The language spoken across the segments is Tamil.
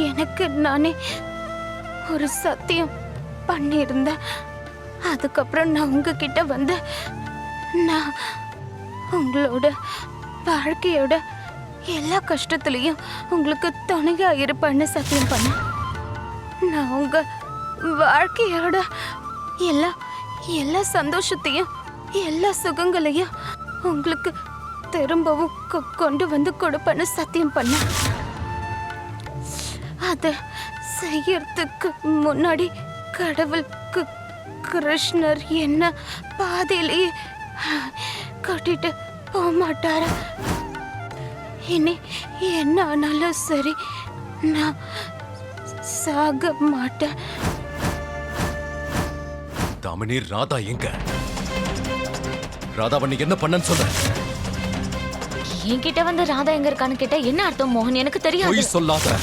எனக்கு நானே ஒரு சத்தியம் பண்ணியிருந்தேன். அதுக்கப்புறம் நான் உங்ககிட்ட வந்து நான் உங்களோட வாழ்க்கையோட எல்லா கஷ்டத்துலயும் உங்களுக்கு துணையா இருப்பேன்னு சத்தியம் பண்ணேன். நான் உங்க வாழ்க்கையோட எல்லா எல்லா சந்தோஷத்தையும் எல்லா சுகங்களையும் உங்களுக்கு திரும்பவும் கொண்டு வந்து கொடுப்பேன்னு சத்தியம் பண்ணேன். அத செய்யறதுக்கு முன்னாடி கடவுள் கிருஷ்ணர் என்ன பாதையிலேயே கட்டிட்டு போக மாட்டாரு. இனி என்ன ஆனாலும் சரி, நான் சாக மாட்டேன். தாமினி, ராதா எங்க? ராதாவை நீ என்ன பண்ணன்னு சொல்ல? என்கிட்ட வந்து ராதா எங்க இருக்கான்னு கேட்டா என்ன அர்த்தம் மோகன்? எனக்கு தெரியாது. பொய் சொல்லாத.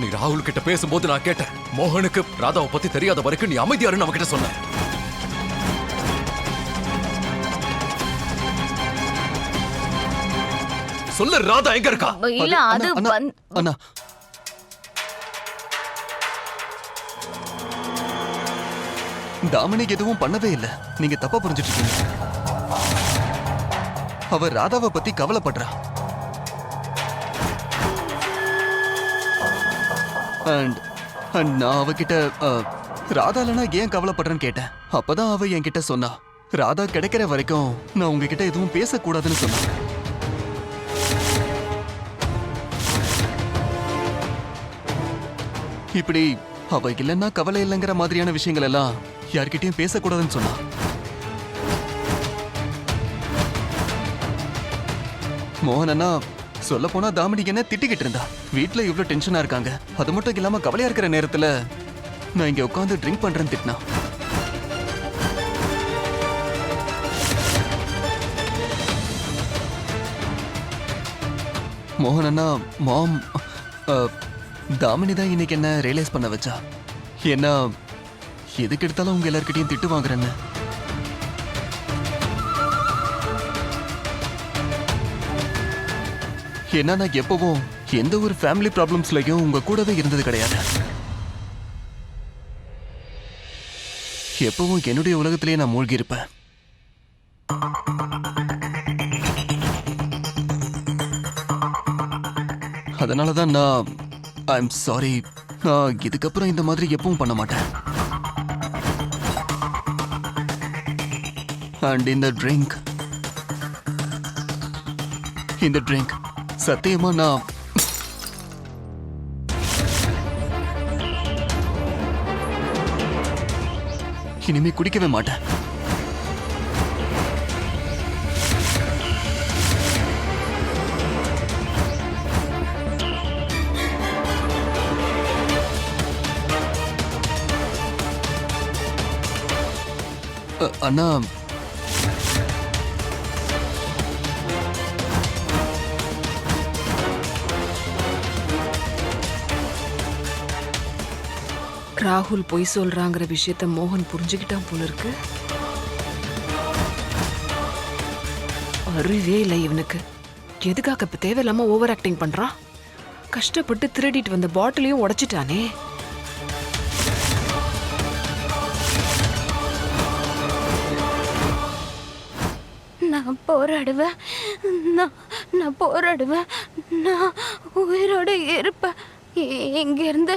நீ ராகுல் கிட்ட பேசும்போது நான் கேட்டேன், மோகனுக்கு ராதாவை பத்தி தெரியாத வரைக்கும் நீ அமைதியாருன்னு அவகிட்ட சொன்ன. சொல்லு, ராதா எங்க இருக்கா? இல்ல அது அண்ணா, தாமினிக்கு எதுவும் பண்ணவே இல்ல. நீங்க தப்பா புரிஞ்சிட்டு இருக்கீங்க. அவ ராதாவை பத்தி கவலைப்படுறா. நான் அவகிட்ட ராதாலனா ஏன் கவலைப்படுறேன்னு கேட்டேன். அப்பதான் அவ என்கிட்ட சொன்னா, ராதா கிடைக்கிற வரைக்கும் நான் உங்ககிட்ட எதுவும் பேசக்கூடாதுன்னு சொன்னா. இப்படி அவ இல்லைன்னா கவலை இல்லைங்கிற மாதிரியான விஷயங்கள் எல்லாம் யார்கிட்டயும் பேசக்கூடாதுன்னு சொன்னா. மோகன் அண்ணா, சொல்ல போனா தாமினி என்ன திட்டிக்கிட்டு இருந்தா. வீட்டுல இவ்வளவு டென்ஷனா இருக்காங்க, அது மட்டும் இல்லாம கவலையா இருக்கிற நேரத்துல நான் இங்க உட்காந்து ட்ரிங்க் பண்றேன்னு திட்டினா. மோகன் அண்ணா, மாம் தாமினி தான் இன்னைக்கு என்ன ரியலைஸ் பண்ண வச்சா. ஏன்னா எதுக்கு எடுத்தாலும் உங்க எல்லார்கிட்டையும் திட்டு வாங்குறேன்னு. ஏன்னா நான் எப்பவும் எந்த ஒரு ஃபேமிலி ப்ராப்ளம்ஸ்லயும் உங்க கூடவே இருந்தது கிடையாது. எப்பவும் என்னுடைய உலகத்திலேயே நான் மூழ்கி இருப்பேன். அதனாலதான் நான் ஐம் சாரி. நான் இதுக்கப்புறம் இந்த மாதிரி எப்பவும் பண்ண மாட்டேன். அண்ட் இந்த ட்ரிங்க் சத்தியமா நான் இனிமே குடிக்கவே மாட்டேன். அண்ணா, ராகுல் பொய் சொல்றாங்கிற விஷயத்த மோகன் புரிஞ்சுக்கிட்டான் போல இருக்கு. அறிவே இல்லை இவனுக்கு. எதுக்காக இப்ப தேவையில்லாம ஓவர் ஆக்டிங் பண்றான்? கஷ்டப்பட்டு திருடிட்டு வந்த பாட்டிலையும் உடைச்சிட்டானே. நான் போராடுவேன், நான் போராடுவேன், நான் உயிரோட இருப்பேன். இங்கிருந்து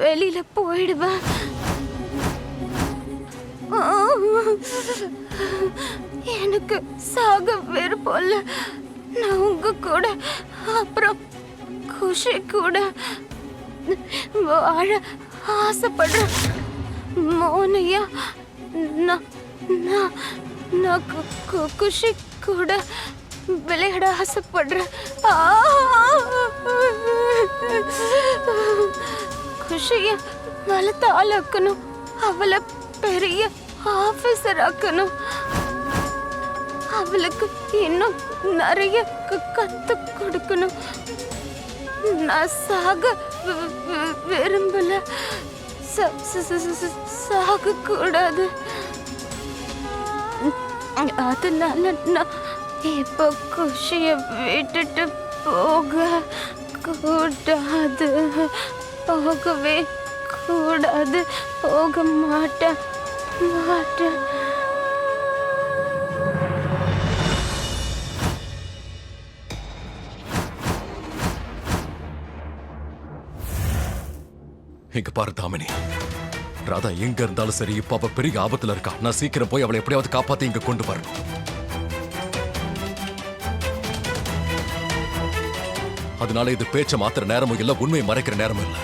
வெளியில போயிடுவேன். எனக்கு சாக விருப்பம் இல்ல. நான் உங்க கூட அப்புறம் குஷி கூட வாழ ஆசைப்படுறேன். மோனையா, நான் நான் நான் குஷி கூட விளையாட ஆசைப்படுறேன். குஷிய வளர்த்து ஆளாக்கணும், அவளை பெரிய ஆபீசர் ஆக்கணும், அவளுக்கு இன்னும் நிறைய கத்து கொடுக்கணும். நான் சாக விரும்பல, சாக கூடாது. அதனால நான் இப்போ குஷிய விட்டுட்டு போக கூடாது, போகவே கூடாது, போக மாட்டேன் மாட்டேன். இங்க பாரு தாமினி, ராதா எங்க இருந்தாலும் சரி, இப்ப அவ பெரிய ஆபத்துல இருக்கா. நான் சீக்கிரம் போய் அவளை எப்படியாவது காப்பாத்தி இங்க கொண்டு வரணும். அதனால இது பேச்ச மாத்திர நேரமும் இல்ல, உண்மையை மறைக்கிற நேரமும் இல்ல.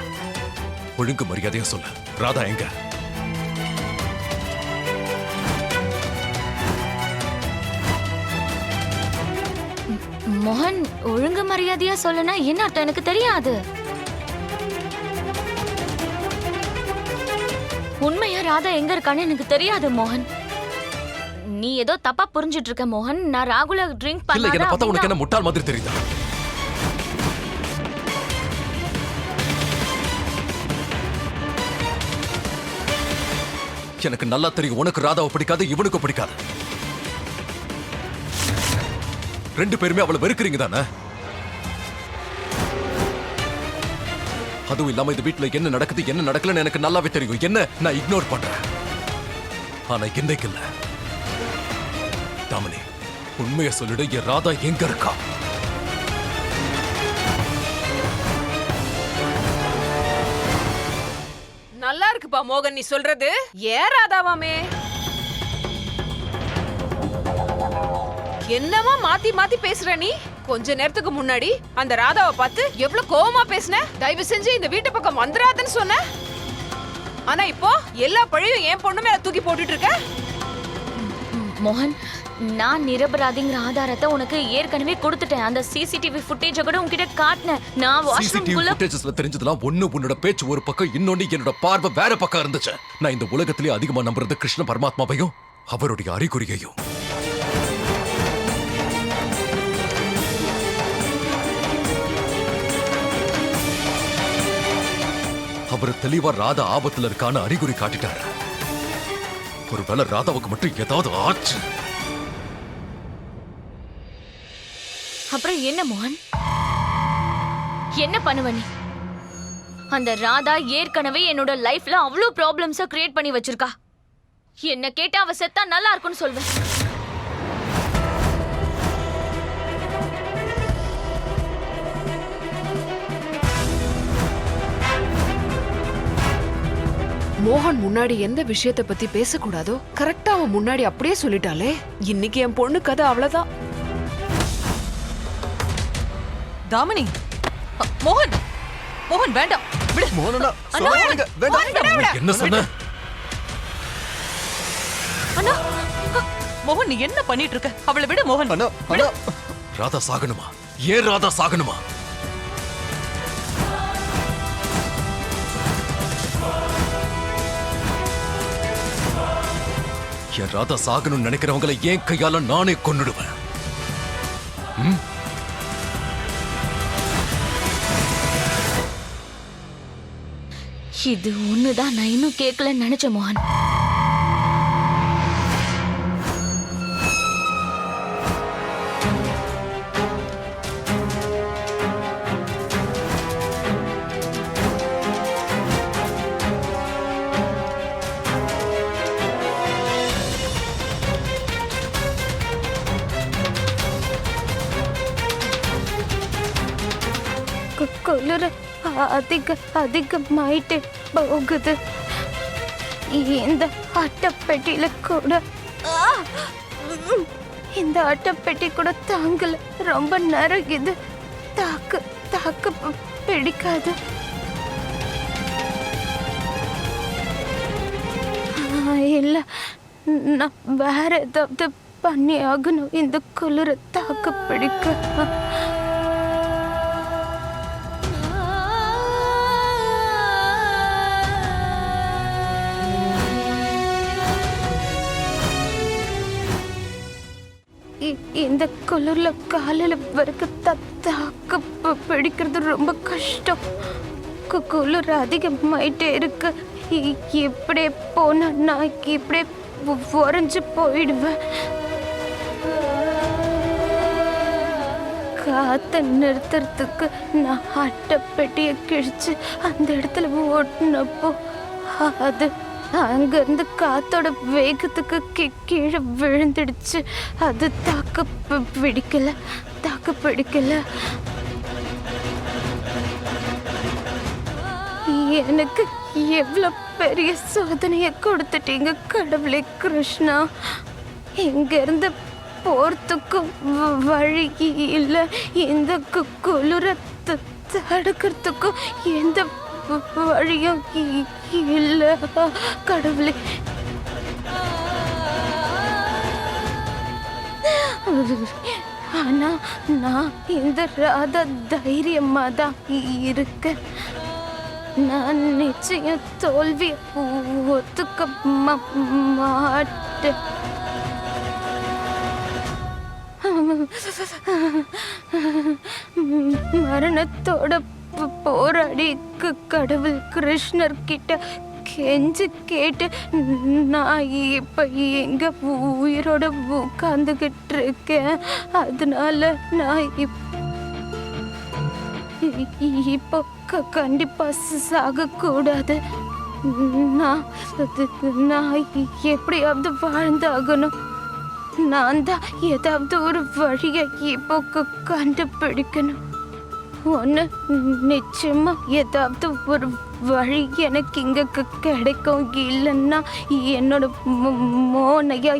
ஒழுங்கு மரியாதையா சொல்லு, ராதா எங்க? மோகன், ஒழுங்கு மரியாதையா சொல்லுனா என்ன அர்த்தம் எனக்கு தெரியாது. உண்மையா ராதா எங்க இருக்கான்னு எனக்கு தெரியாது மோகன். நீ ஏதோ தப்பா புரிஞ்சிட்டு இருக்க மோகன். நான் ராகுல ட்ரிங்க் இல்ல, என்ன பார்த்தா உனக்கு பண்ணாத. என்ன முட்டாள் மாதிரி தெரியுதா? எனக்கு நல்லா தெரியும் உனக்கு ராதாவை பிடிக்காது, இவனுக்கும் பிடிக்காது. ரெண்டு பேருமே அவளை வெறுக்கிறீங்க தானே? அதுவும் இல்லாம இந்த வீட்டுல என்ன நடக்குது என்ன நடக்கலன்னு எனக்கு நல்லாவே தெரியும். என்ன நான் இக்னோர் பண்றேன். ஆனா இன்னைக்கு இல்ல தாமினி, உண்மையை சொல்லிடு, என் ராதா எங்க இருக்கா? நல்லா இருக்குப்பா மோகன் நீ சொல்றது. ஏன் ராதாவாமே என்னமா மாத்தி மாத்தி பேசுற நீ? கொஞ்ச நேரத்துக்கு முன்னாடி அந்த ராதாவை பார்த்து எவ்வளவு கோவமா பேசின. தயவு செஞ்சு இந்த வீட்டு பக்கம் வந்துடாதன்னு சொன்ன. ஆனா இப்போ எல்லா பழியும் என் பொண்ணு மேல தூக்கி போட்டுட்டு இருக்க. மோகன், நான் நிரபராதிங்கிற ஆதாரத்தை உனக்கு ஏற்கனவே கொடுத்துட்டேன். அந்த சிசிடிவி ஃபுட்டேஜ கூட உன்கிட்ட காட்டினேன். நான் வாஷ்ரூம் சிசிடிவி குள்ள ஃபுட்டேஜஸ்ல தெரிஞ்சதெல்லாம் உன்னோட பேச்சு ஒரு பக்கம், இன்னொன்னு என்னோட பார்வை வேற பக்கம் இருந்துச்சு. நான் இந்த உலகத்திலே அதிகமா நம்புறது கிருஷ்ண பரமாத்மாவையும் அவருடைய அறிகுறியையும். அவர் தெளிவா ராதா ஆபத்துல இருக்கான அறிகுறி காட்டிட்டாரு. ஒருவேளை ராதாவுக்கு மட்டும் ஏதாவது ஆச்சு. அப்புறம் என்ன மோகன்? என்ன பண்ணுவ நீ? அந்த ராதா ஏற்கனவே என்னோட லைஃப்ல அவ்வளோ ப்ராப்ளம்ஸ கிரியேட் பண்ணி வச்சிருக்கா. என்ன கேட்டா அவ செத்தா நல்லா இருக்கும்னு சொல்வேன். மோகன் முன்னாடி எந்த விஷயத்தை பத்தி பேசக்கூடாதோ கரெக்டா அவன் முன்னாடி அப்படியே சொல்லிட்டாலே. இன்னைக்கு என் பொண்ணு கதை அவ்வளவுதான். தாமினி, மோகன், மோகன் வேண்டாம் விடு. மோகனா சொல்லுங்க, வேண்டாம். என்ன சொன்ன? அண்ணா, மோகன் நீ என்ன பண்ணிட்டு இருக்க? அவளை விடு மோகன். அண்ணா அண்ணா, ராதா சாகணுமா? ஏன் ராதா சாகணுமா? என் ராதா சாகணும்னு நினைக்கிறவங்களை ஏன் கையால நானே கொன்னுடுவேன். இது ஒண்ணுதான் நான் இன்னும் கேட்கலன்னு நினைச்சேன் மோகன். குளிர் அதிகமாயிட்டு போகுது. இந்த அட்டைப்பெட்டியில கூட இந்த அட்டைப்பெட்டி கூட தாங்கல. ரொம்ப நரகுது. தாக்கு பிடிக்காது. இல்ல, நான் வேற ஏதாவது பண்ணி ஆகணும் இந்த குளிர தாக்கு பிடிக்க. இந்த குளிர்ல காலையில வரைக்கும் தாக்கு பிடிக்கிறது ரொம்ப கஷ்டம். குளிர் அதிகமாயிட்டே இருக்கு. இப்படியே போனா நான் இப்படியே உறைஞ்சு போயிடுவேன். காத்த நிறுத்துறதுக்கு நான் அட்டைப்பெட்டியை கிழிச்சு அந்த இடத்துல ஓட்டினப்போ அது அங்கிருந்து காத்தோட வேகத்துக்கு கீழே விழுந்துடுச்சு. அது தாக்கு பிடிக்கல. எனக்கு எவ்வளவு பெரிய சோதனையை கொடுத்துட்டீங்க கடவுளே கிருஷ்ணா. இங்க இருந்து போறதுக்கும் வழி இல்ல, இந்த குளிரத்தை தடுக்கிறதுக்கும் எந்த வழியும் இல்ல கடவுளே. ஆனா நான் இந்த ராதா தைரியமா தான் இருக்கேன். நான் நிச்சயம் தோல்வியை ஒத்துக்க மாட்டேன். மரணத்தோட போராடி கடவுள் கிருஷ்ணர் கிட்ட கெஞ்சு கேட்டு நான் இப்ப எங்க உயிரோட உட்கார்ந்துகிட்டு இருக்கேன். அதனால நான் இப்போ கண்டிப்பா சாக கூடாது. நான் எப்படியாவது வாழ்ந்தாகணும். நான் தான் ஏதாவது ஒரு வழியை இப்போ கண்டுபிடிக்கணும். ஒன்று நிச்சயமா ஏதாவது ஒரு வழி எனக்கு இங்க கிடைக்கும். இல்லைன்னா என்னோட மோனையா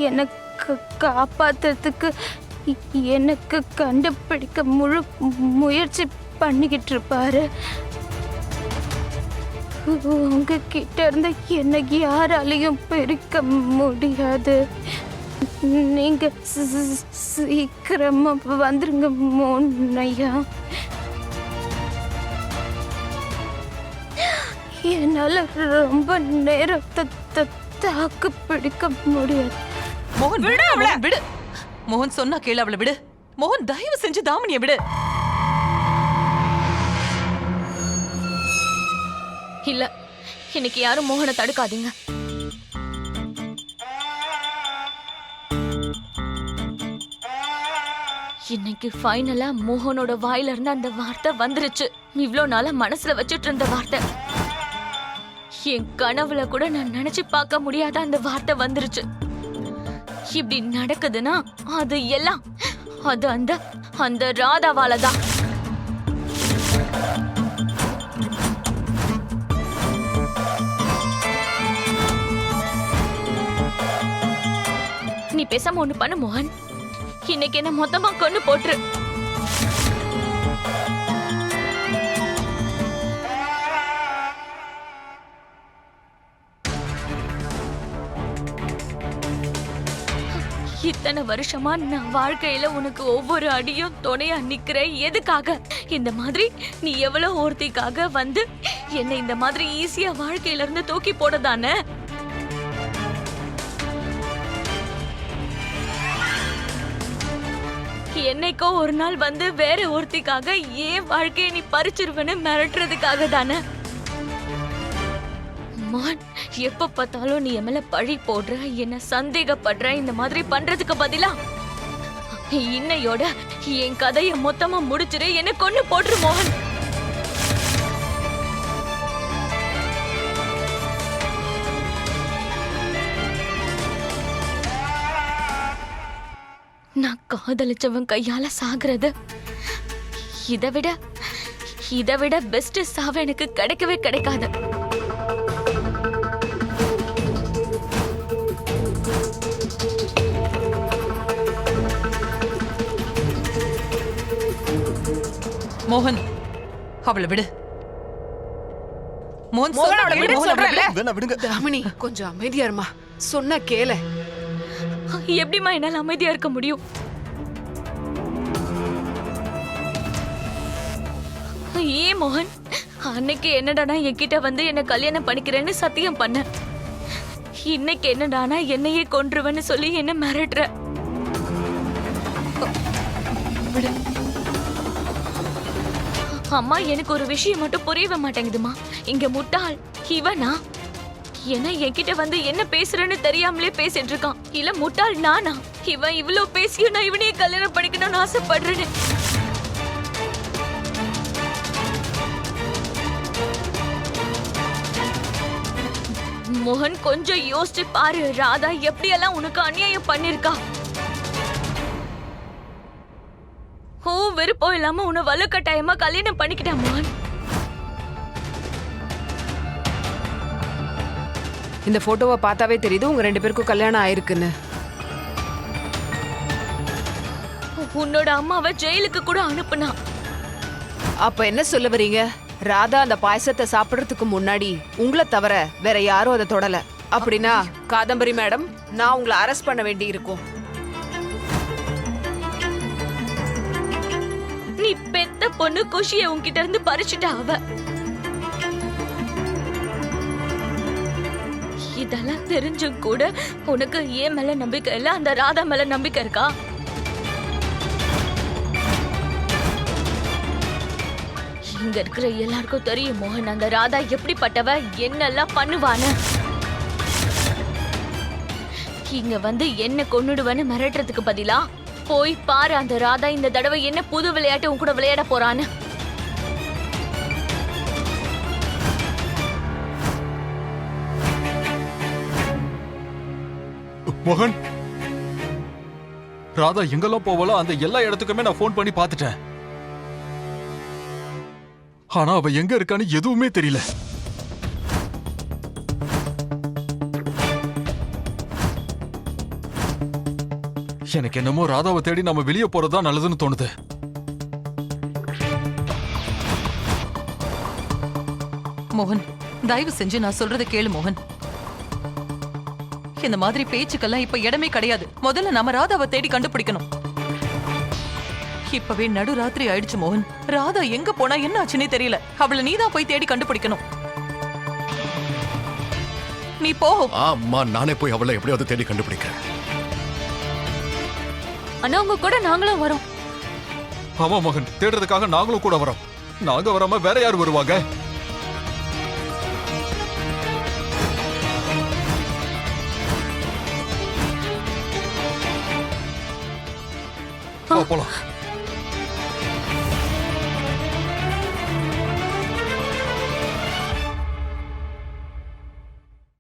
எனக்கு காப்பாத்துறதுக்கு எனக்கு கண்டுபிடிக்க முழு முயற்சி பண்ணிக்கிட்டு இருப்பாரு. உங்ககிட்ட இருந்து என்னை யாராலையும் பிரிக்க முடியாது. நீங்க சீக்கிரமா வந்துருங்க மோனையா. என்னால ரொம்ப நேரத்தை தாக்கு பிடிக்க முடியாது. மோகன் விடு அவளை, விடு. மோகன் சொன்னா கேளு, அவளை விடு. மோகன் தயவு செஞ்சு தாமினியை விடு. இல்ல, இன்னைக்கு யாரும் மோகனை தடுக்காதீங்க. இன்னைக்கு ஃபைனலா மோகனோட வாயில இருந்து அந்த வார்த்தை வந்துருச்சு. இவ்ளோ நாளா மனசுல வச்சிட்டு இருந்த வார்த்தை. என் கனவுல கூட நான் நினைச்சு பார்க்க முடியாத அந்த வார்த்தை வந்துருச்சு. இப்படி நடக்குதுன்னா அது எல்லாம் அது அந்த ராதாவால தான். நீ பேசாம ஒண்ணு பண்ணு மோகன். இன்னைக்கு என்ன மொத்தமா கொண்டு போட்டுரு. இத்தனை வருஷமா நான் வாழ்க்கையில உனக்கு ஒவ்வொரு அடியும் துணையா நிக்கிறேன். எதுக்காக? இந்த மாதிரி நீ எவ்வளவு ஒருத்திக்காக வந்து என்னை இந்த மாதிரி ஈஸியா வாழ்க்கையில இருந்து தூக்கி போடதானே. என்னைக்கோ ஒரு நாள் வந்து வேற ஒருத்திக்காக ஏன் வாழ்க்கையை நீ பறிச்சிருவன்னு மிரட்டுறதுக்காக தானே. மான், எப்ப பார்த்தாலும் நீ என் மேல பழி போடுற, என்ன சந்தேகப்படுற. இந்த மாதிரி பண்றதுக்கு பதிலா இன்னையோட என் கதையை மொத்தமா முடிச்சிரு, என்ன கொன்னு போட்டுரு மோகன். நான் காதலிச்சவன் கையால சாகுறது இதை விட பெஸ்ட் சாவ எனக்கு கிடைக்கவே கிடைக்காது. மோகன், அவளை விடு. மோகன், மோகன், அவளை விடு சொல்றேன்ல. வேணா விடுங்க. தாமினி, கொஞ்சம் அமைதியா இருமா. சொன்ன கேளு. எப்படிமா என்னால அமைதியா இருக்க முடியும்? ஏன் மோகன், அன்னைக்கு என்னடானா என்கிட்ட வந்து என்ன கல்யாணம் பண்ணிக்கிறேன்னு சத்தியம் பண்ண. இன்னைக்கு என்னடானா என்னையே கொன்றுவன்னு சொல்லி என்ன மிரட்டுற. அம்மா, எனக்கு ஒரு விஷயம் மட்டும் புரியவே மாட்டேங்குதுமா. இங்க முட்டாள் இவனா? ஏன்னா என்கிட்ட வந்து என்ன பேசுறேன்னு தெரியாமலே பேசிட்டு இருக்கான். இல்ல முட்டாள் நானா? இவன் இவ்வளவு பேசியும் நான் இவனையே கல்யாணம் பண்ணிக்கணும்னு ஆசைப்படுறேன்னு. மோகன் கொஞ்சம் யோசிச்சு பாரு, ராதா எப்படியெல்லாம் உனக்கு அநியாயம் பண்ணிருக்கா. ஓ விருப்பம் இல்லாம உன்னை வலுக்கட்டாயமா கல்யாணம் பண்ணிக்கிட்டா மோகன். இந்த போட்டோவை பார்த்தாவே தெரியுது உங்க 2 பேருக்கும் கல்யாணம் ஆயிருக்குன்னு. உன்னோட அம்மாவை ஜெயிலுக்கு கூட அனுப்புனா. அப்ப என்ன சொல்ல வரீங்க? ராதா அந்த பாயசத்தை சாப்பிடுறதுக்கு முன்னாடி உங்களை தவிர வேற யாரும் அதை தொடல. அப்படின்னா காதம்பரி மேடம், நான் உங்களை அரெஸ்ட் பண்ண வேண்டி இருக்கும். நீ பெத்த பொண்ணு குஷிய உன்கிட்ட இருந்து பறிச்சுட்டா அவ. இதெல்லாம் தெரிஞ்சும் கூட உனக்கு ஏன் மேல நம்பிக்கை இல்ல, அந்த ராதா மேல நம்பிக்கை இருக்கா? இங்க இருக்கிற எல்லாருக்கும் தெரியும் மோகன், அந்த ராதா எப்படிப்பட்டவ, என்னெல்லாம் பண்ணுவான்னு. இங்க வந்து என்ன கொன்னுடுவேன்னு மிரட்டுறதுக்கு பதிலா போய் பாரு அந்த ராதா இந்த தடவை என்ன புது விளையாட்டு உன் கூட விளையாட போறான்னு. மோகன், ராதா எங்கெல்லாம் போவாளோ அந்த எல்லா இடத்துக்குமே நான் ஃபோன் பண்ணி பார்த்துட்டேன். ஆனா அவ எங்க இருக்கான்னு எதுவுமே தெரியல. எனக்கு என்னமோ ராதாவை தேடி நம்ம வெளியே போறதா நல்லதுன்னு தோணுது. மோகன், தயவு செஞ்சு நான் சொல்றதை கேளு மோகன். இந்த மாதிரி பேச்சுக்கெல்லாம் இப்ப இடமே கிடையாது. முதல்ல நம்ம ராதாவை தேடி கண்டுபிடிக்கணும். இப்பவே நடுராத்திரி ஆயிடுச்சு மோகன். ராதா எங்க போனா என்ன ஆச்சுன்னே தெரியல. அவளை நீதான் போய் தேடி கண்டுபிடிக்கணும். நீ போ. ஆமா, நானே போய் அவளை எப்படியாவது தேடி கண்டுபிடிக்கிறேன். ஆனா உங்க கூட நாங்களும் வரோம். ஆமா மோகன், தேடுறதுக்காக நாங்களும் கூட வரோம். நாங்க வராம வேற யார் வருவாங்க? போலாம்.